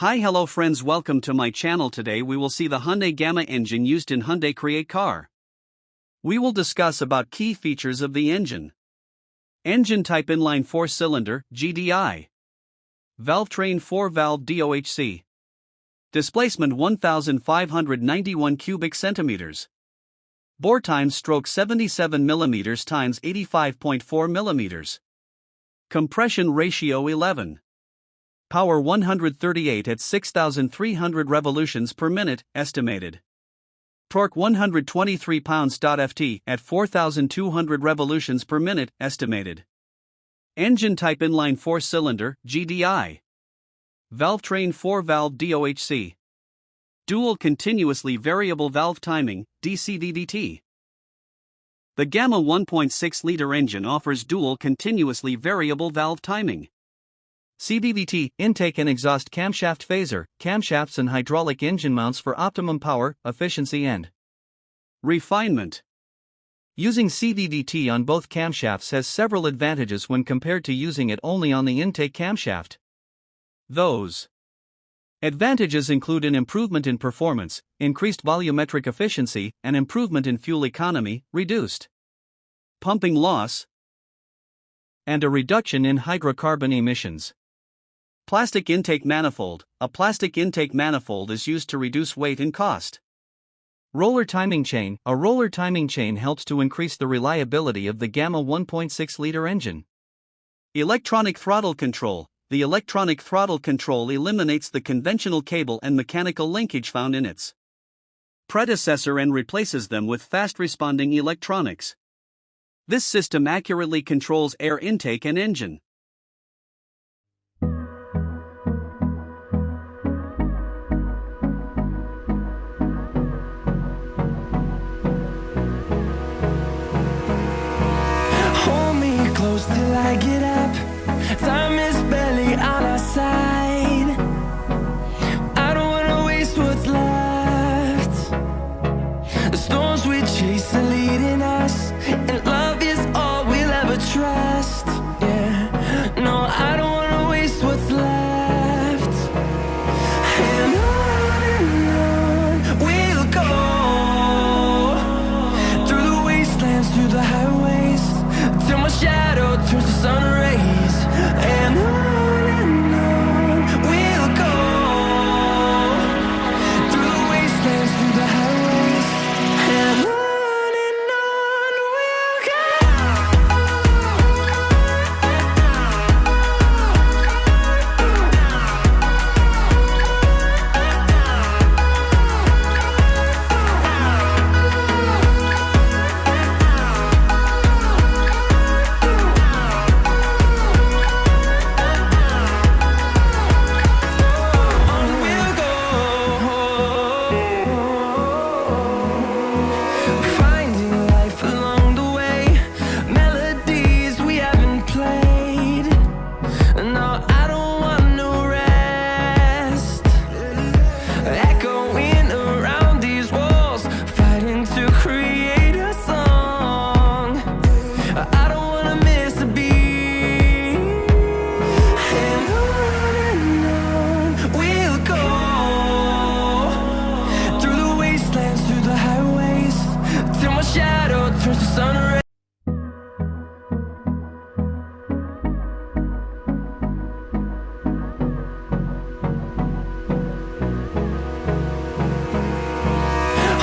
Hi, hello friends, welcome to my channel. Today we will see the Hyundai Gamma engine used in Hyundai Create car. We will discuss about key features of the engine. Engine type inline 4-cylinder, GDI. Valve train 4-valve DOHC. Displacement 1591 cubic centimeters. Bore time stroke 77 mm times 85.4 mm. Compression ratio 11. Power 138 at 6,300 revolutions per minute, estimated. Torque 123 pounds-ft at 4,200 revolutions per minute, estimated. Engine type inline 4-cylinder, GDI. Valve train 4-valve DOHC. Dual continuously variable valve timing, DCVVT. The Gamma 1.6-liter engine offers dual continuously variable valve timing. CVVT, intake and exhaust camshaft phaser, camshafts and hydraulic engine mounts for optimum power, efficiency and refinement. Using CVVT on both camshafts has several advantages when compared to using it only on the intake camshaft. Those advantages include an improvement in performance, increased volumetric efficiency, and improvement in fuel economy, reduced pumping loss, and a reduction in hydrocarbon emissions. Plastic intake manifold. A plastic intake manifold is used to reduce weight and cost. Roller timing chain. A roller timing chain helps to increase the reliability of the Gamma 1.6-liter engine. Electronic throttle control. The electronic throttle control eliminates the conventional cable and mechanical linkage found in its predecessor and replaces them with fast-responding electronics. This system accurately controls air intake and engine. Close till I get up. Time is barely on our side. I don't wanna waste what's left. The storms we chase are leading us, and love is all we'll ever trust. Yeah, no, I don't wanna waste what's left. And on we'll go, through the wastelands, through the highways, till my shadow turns to sun rays. And on we'll go, through the wastelands, through the highways. And on we'll go.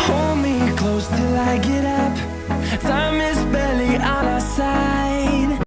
Hold me close till I get up.